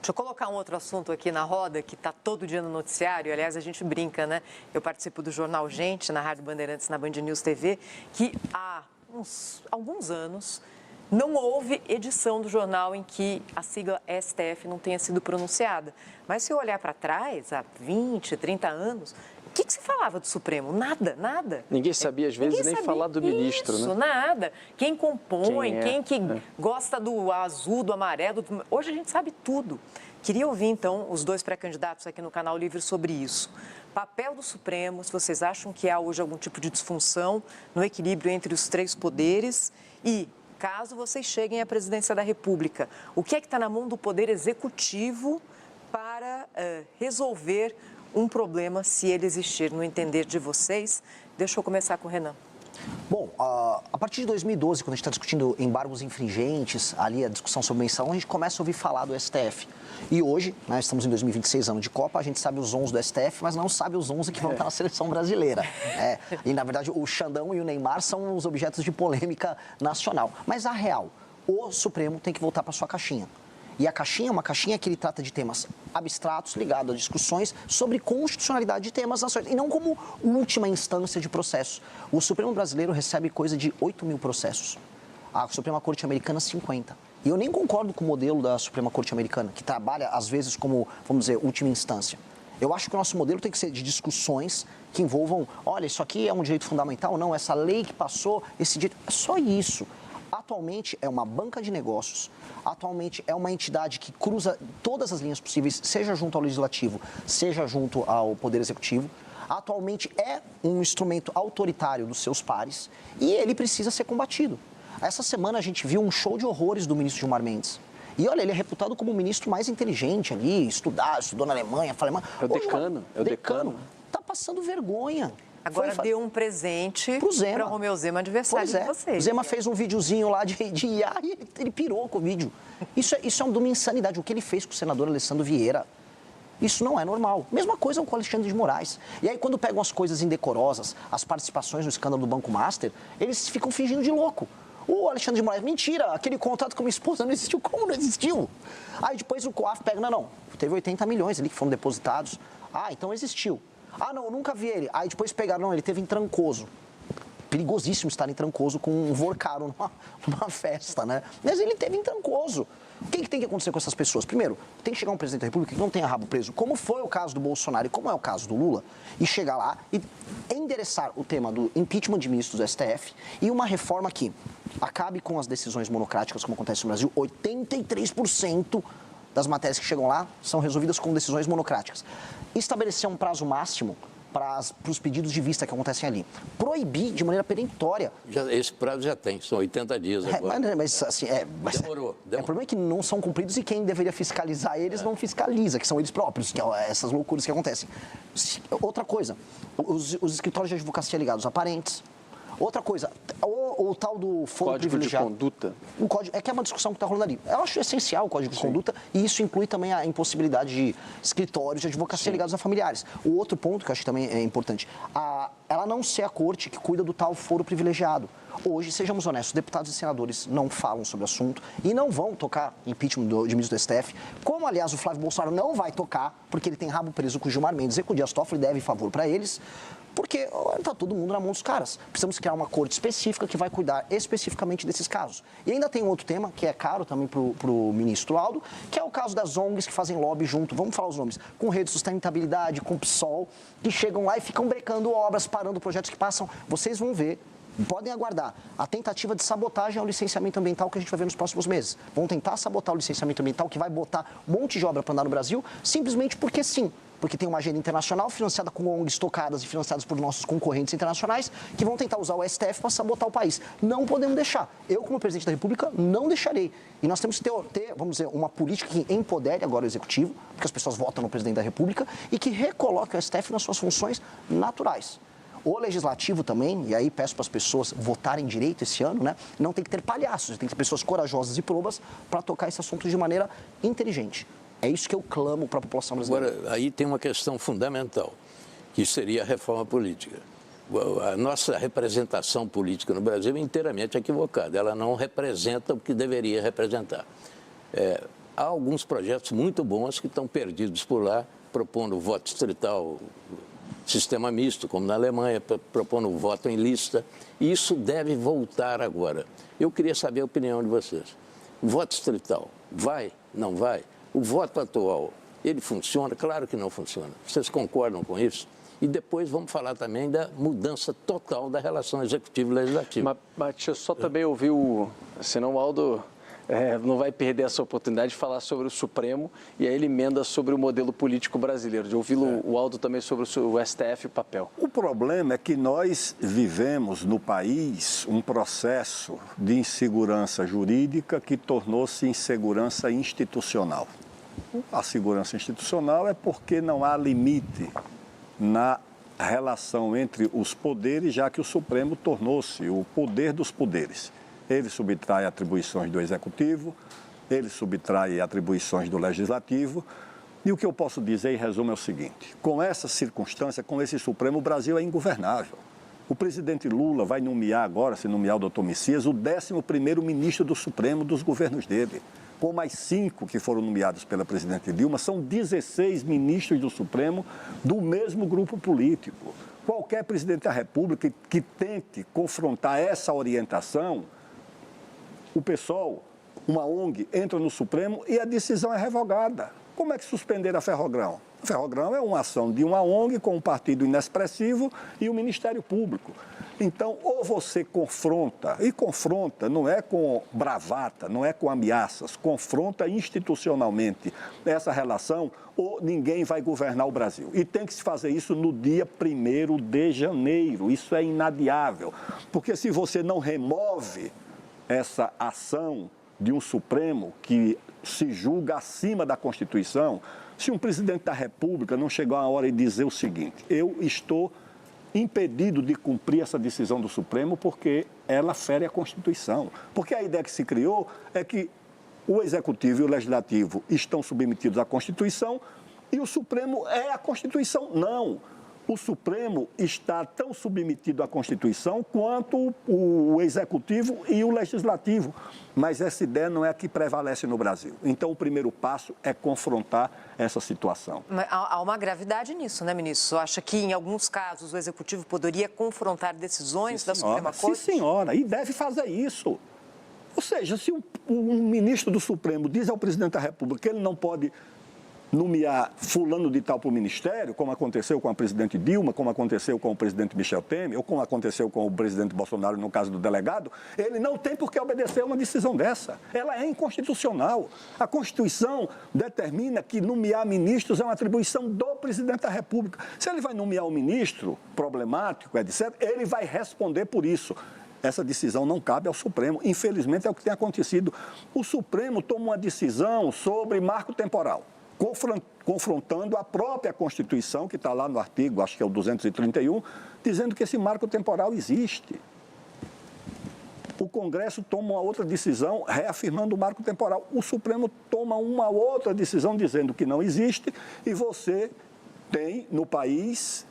Deixa eu colocar um outro assunto aqui na roda, que está todo dia no noticiário. Aliás, a gente brinca, né? Eu participo do Jornal Gente, na Rádio Bandeirantes, na Band News TV, que há alguns anos não houve edição do jornal em que a sigla STF não tenha sido pronunciada. Mas se eu olhar para trás, há 20, 30 anos, o que se falava do Supremo? Nada, nada. Ninguém sabia, às vezes, nem falar do ministro, isso, né? Nada. Quem compõe, Quem que gosta do azul, do amarelo. Hoje a gente sabe tudo. Queria ouvir, então, os dois pré-candidatos aqui no Canal Livre sobre isso. Papel do Supremo, se vocês acham que há hoje algum tipo de disfunção no equilíbrio entre os três poderes e, caso vocês cheguem à presidência da República, o que é que está na mão do Poder Executivo para resolver um problema, se ele existir, no entender de vocês? Deixa eu começar com o Renan. Bom, a partir de 2012, quando a gente está discutindo embargos infringentes, ali a discussão sobre mensalão, a gente começa a ouvir falar do STF. E hoje, né, estamos em 2026, ano de Copa, a gente sabe os 11 do STF, mas não sabe os 11 que vão estar na seleção brasileira. E, na verdade, o Xandão e o Neymar são os objetos de polêmica nacional. Mas, a real, o Supremo tem que voltar para sua caixinha. E a caixinha é uma caixinha que ele trata de temas abstratos ligados a discussões sobre constitucionalidade de temas nacionais, e não como última instância de processo. O Supremo brasileiro recebe coisa de 8 mil processos. A Suprema Corte Americana, 50. E eu nem concordo com o modelo da Suprema Corte Americana, que trabalha, às vezes, como, vamos dizer, última instância. Eu acho que o nosso modelo tem que ser de discussões que envolvam, olha, isso aqui é um direito fundamental, não, essa lei que passou, esse direito... É só isso. Atualmente é uma banca de negócios, atualmente é uma entidade que cruza todas as linhas possíveis, seja junto ao Legislativo, seja junto ao Poder Executivo. Atualmente é um instrumento autoritário dos seus pares e ele precisa ser combatido. Essa semana a gente viu um show de horrores do ministro Gilmar Mendes. E olha, ele é reputado como o ministro mais inteligente ali, estudou na Alemanha, fala alemão. É o decano, é o decano. Tá passando vergonha. Agora deu um presente para o Romeu Zema, adversário de vocês. O Zema fez um videozinho lá de IA e ele pirou com o vídeo. Isso é uma insanidade. O que ele fez com o senador Alessandro Vieira, isso não é normal. Mesma coisa com o Alexandre de Moraes. E aí, quando pegam as coisas indecorosas, as participações no escândalo do Banco Master, eles ficam fingindo de louco. O Alexandre de Moraes, mentira, aquele contrato com a minha esposa não existiu. Como não existiu? Aí depois o COAF pega, não, teve 80 milhões ali que foram depositados. Ah, então existiu. Ah, não, eu nunca vi ele. Aí depois pegaram, não, ele teve em Trancoso. Perigosíssimo estar em Trancoso com um vorcaro numa festa, né? Mas ele teve em Trancoso. O que tem que acontecer com essas pessoas? Primeiro, tem que chegar um presidente da República que não tenha rabo preso, como foi o caso do Bolsonaro e como é o caso do Lula, e chegar lá e endereçar o tema do impeachment de ministros do STF e uma reforma que acabe com as decisões monocráticas, como acontece no Brasil. 83% das matérias que chegam lá são resolvidas com decisões monocráticas. Estabelecer um prazo máximo para os pedidos de vista que acontecem ali. Proibir de maneira perentória. Esse prazo já tem, são 80 dias agora. Mas assim, Demorou. O problema é que não são cumpridos e quem deveria fiscalizar eles não fiscaliza, que são eles próprios, que é essas loucuras que acontecem. Outra coisa, os escritórios de advocacia ligados a parentes. Outra coisa, o tal do foro privilegiado. Código de conduta. O código, é que é uma discussão que está rolando ali. Eu acho essencial o código de conduta e isso inclui também a impossibilidade de escritórios de advocacia ligados a familiares. O outro ponto que eu acho que também é importante, ela não ser a corte que cuida do tal foro privilegiado. Hoje, sejamos honestos, deputados e senadores não falam sobre o assunto e não vão tocar impeachment de ministro do STF, como, aliás, o Flávio Bolsonaro não vai tocar, porque ele tem rabo preso com o Gilmar Mendes e com o Dias Toffoli deve favor para eles, porque está todo mundo na mão dos caras. Precisamos criar uma corte específica que vai cuidar especificamente desses casos. E ainda tem um outro tema, que é caro também para o ministro Aldo, que é o caso das ONGs que fazem lobby junto, vamos falar os nomes, com Rede de Sustentabilidade, com o PSOL, que chegam lá e ficam brecando obras, parando projetos que passam. Vocês vão ver, podem aguardar, a tentativa de sabotagem ao licenciamento ambiental que a gente vai ver nos próximos meses. Vão tentar sabotar o licenciamento ambiental que vai botar um monte de obra para andar no Brasil, simplesmente porque sim. Porque tem uma agenda internacional financiada com ONGs tocadas e financiadas por nossos concorrentes internacionais que vão tentar usar o STF para sabotar o país. Não podemos deixar. Eu, como presidente da República, não deixarei. E nós temos que ter, vamos dizer, uma política que empodere agora o Executivo, porque as pessoas votam no presidente da República, e que recoloque o STF nas suas funções naturais. O Legislativo também, e aí peço para as pessoas votarem direito esse ano, né? Não tem que ter palhaços, tem que ter pessoas corajosas e probas para tocar esse assunto de maneira inteligente. É isso que eu clamo para a população brasileira. Agora, aí tem uma questão fundamental, que seria a reforma política. A nossa representação política no Brasil é inteiramente equivocada. Ela não representa o que deveria representar. há alguns projetos muito bons que estão perdidos por lá, propondo voto distrital, sistema misto, como na Alemanha, propondo voto em lista. E isso deve voltar agora. Eu queria saber a opinião de vocês. Voto distrital, vai? Não vai? O voto atual, ele funciona? Claro que não funciona. Vocês concordam com isso? E depois vamos falar também da mudança total da relação executivo-legislativo. Mas deixa eu só também ouvir senão o Aldo não vai perder essa oportunidade de falar sobre o Supremo e aí ele emenda sobre o modelo político brasileiro, de ouvir o Aldo também sobre o STF e o papel. O problema é que nós vivemos no país um processo de insegurança jurídica que tornou-se insegurança institucional. A segurança institucional é porque não há limite na relação entre os poderes, já que o Supremo tornou-se o poder dos poderes. Ele subtrai atribuições do Executivo, ele subtrai atribuições do Legislativo. E o que eu posso dizer, em resumo, é o seguinte: com essa circunstância, com esse Supremo, o Brasil é ingovernável. O presidente Lula vai nomear agora, se nomear o doutor Messias, o 11º ministro do Supremo dos governos dele. Com mais 5 que foram nomeados pela presidente Dilma, são 16 ministros do Supremo do mesmo grupo político. Qualquer presidente da República que tente confrontar essa orientação, o PSOL, uma ONG, entra no Supremo e a decisão é revogada. Como é que suspenderam a Ferrogrão? A Ferrogrão é uma ação de uma ONG com um partido inexpressivo e o Ministério Público. Então, ou você confronta, e confronta não é com bravata, não é com ameaças, confronta institucionalmente essa relação, ou ninguém vai governar o Brasil. E tem que se fazer isso no dia 1º de janeiro, isso é inadiável. Porque se você não remove essa ação de um Supremo que se julga acima da Constituição, se um presidente da República não chegar a hora e dizer o seguinte: eu estou impedido de cumprir essa decisão do Supremo porque ela fere a Constituição. Porque a ideia que se criou é que o Executivo e o Legislativo estão submetidos à Constituição e o Supremo é a Constituição. Não. O Supremo está tão submetido à Constituição quanto o Executivo e o Legislativo. Mas essa ideia não é a que prevalece no Brasil. Então, o primeiro passo é confrontar essa situação. Mas há uma gravidade nisso, né, ministro? Você acha que, em alguns casos, o Executivo poderia confrontar decisões da Suprema Corte? Sim, senhora, e deve fazer isso. Ou seja, se um ministro do Supremo diz ao presidente da República que ele não pode nomear fulano de tal para o ministério, como aconteceu com a presidente Dilma, como aconteceu com o presidente Michel Temer, ou como aconteceu com o presidente Bolsonaro no caso do delegado, ele não tem por que obedecer a uma decisão dessa. Ela é inconstitucional. A Constituição determina que nomear ministros é uma atribuição do presidente da República. Se ele vai nomear um ministro problemático, etc., ele vai responder por isso. Essa decisão não cabe ao Supremo. Infelizmente, é o que tem acontecido. O Supremo toma uma decisão sobre marco temporal, confrontando a própria Constituição, que está lá no artigo, acho que é o 231, dizendo que esse marco temporal existe. O Congresso toma uma outra decisão reafirmando o marco temporal. O Supremo toma uma outra decisão dizendo que não existe e você tem no país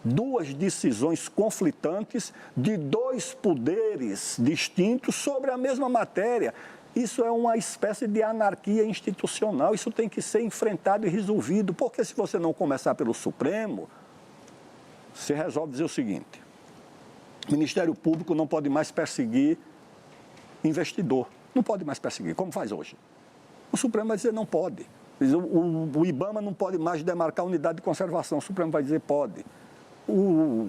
2 decisões conflitantes de 2 poderes distintos sobre a mesma matéria. Isso é uma espécie de anarquia institucional, isso tem que ser enfrentado e resolvido, porque se você não começar pelo Supremo, você resolve dizer o seguinte: o Ministério Público não pode mais perseguir investidor, não pode mais perseguir, como faz hoje. O Supremo vai dizer não pode. O IBAMA não pode mais demarcar unidade de conservação, o Supremo vai dizer pode.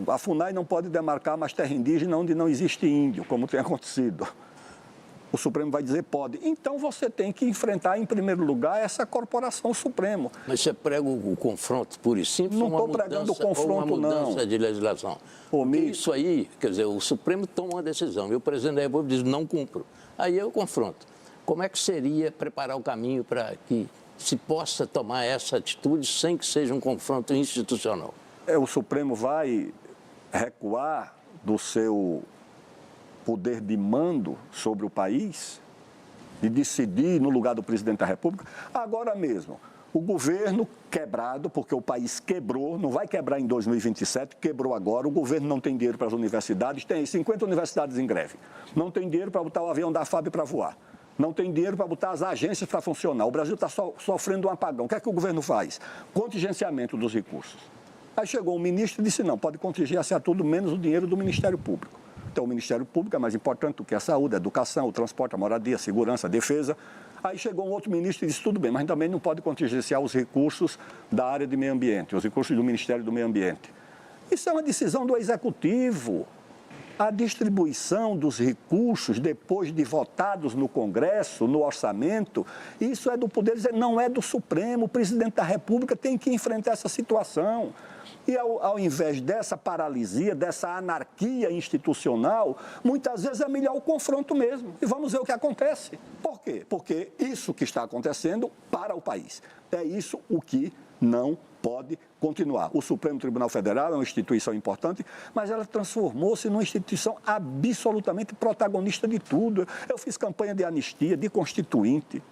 A FUNAI não pode demarcar mais terra indígena onde não existe índio, como tem acontecido. O Supremo vai dizer pode. Então, você tem que enfrentar, em primeiro lugar, essa corporação Supremo. Mas você prega o confronto puro e simples? Não estou pregando o confronto, não. Uma mudança de legislação. Porque isso aí, quer dizer, o Supremo toma uma decisão e o presidente da República diz não cumpro. Aí eu confronto. Como é que seria preparar o caminho para que se possa tomar essa atitude sem que seja um confronto institucional? O Supremo vai recuar do seu poder de mando sobre o país, de decidir no lugar do presidente da República. Agora mesmo, o governo quebrado, porque o país quebrou, não vai quebrar em 2027, quebrou agora, o governo não tem dinheiro para as universidades, tem 50 universidades em greve, não tem dinheiro para botar o avião da FAB para voar. Não tem dinheiro para botar as agências para funcionar. O Brasil está sofrendo um apagão. O que é que o governo faz? Contingenciamento dos recursos. Aí chegou um ministro e disse, não, pode contingenciar tudo menos o dinheiro do Ministério Público. Então, o Ministério Público é mais importante do que a saúde, a educação, o transporte, a moradia, a segurança, a defesa. Aí chegou um outro ministro e disse, tudo bem, mas também não pode contingenciar os recursos da área de meio ambiente, os recursos do Ministério do Meio Ambiente. Isso é uma decisão do Executivo. A distribuição dos recursos, depois de votados no Congresso, no orçamento, isso é do Poder, não é do Supremo. O presidente da República tem que enfrentar essa situação. E ao invés dessa paralisia, dessa anarquia institucional, muitas vezes é melhor o confronto mesmo. E vamos ver o que acontece. Por quê? Porque isso que está acontecendo para o país. É isso o que não pode continuar. O Supremo Tribunal Federal é uma instituição importante, mas ela transformou-se numa instituição absolutamente protagonista de tudo. Eu fiz campanha de anistia, de constituinte,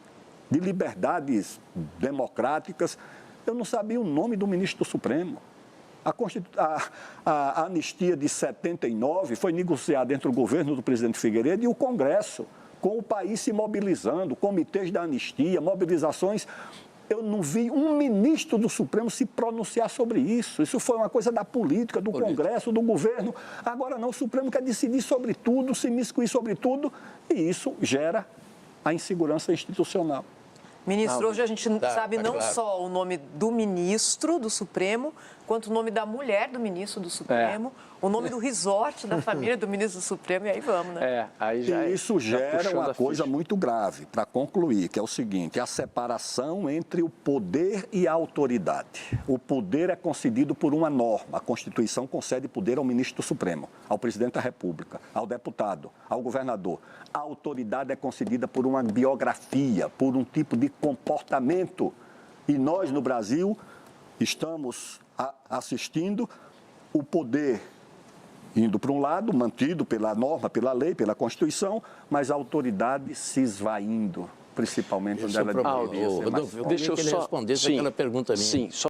de liberdades democráticas. Eu não sabia o nome do ministro do Supremo. A anistia de 79 foi negociada entre o governo do presidente Figueiredo e o Congresso, com o país se mobilizando, comitês da anistia, mobilizações. Eu não vi um ministro do Supremo se pronunciar sobre isso. Isso foi uma coisa da política, do Congresso, do governo. Agora não, o Supremo quer decidir sobre tudo, se miscuir sobre tudo, e isso gera a insegurança institucional. Ministro, hoje a gente sabe não claro. só o nome do ministro do Supremo, quanto o nome da mulher do ministro do Supremo, o nome do resort da família do ministro do Supremo, e aí vamos, né? Aí já E isso gera puxando uma a coisa ficha. muito grave, para concluir, que é o seguinte, a separação entre o poder e a autoridade. O poder é concedido por uma norma, a Constituição concede poder ao ministro do Supremo, ao presidente da República, ao deputado, ao governador. A autoridade é concedida por uma biografia, por um tipo de comportamento. E nós, no Brasil, estamos assistindo o poder indo para um lado, mantido pela norma, pela lei, pela Constituição, mas a autoridade se esvaindo, principalmente onde ela deveria ser mais Rodolfo, eu queria que ele respondesse aquela pergunta minha. Sim, só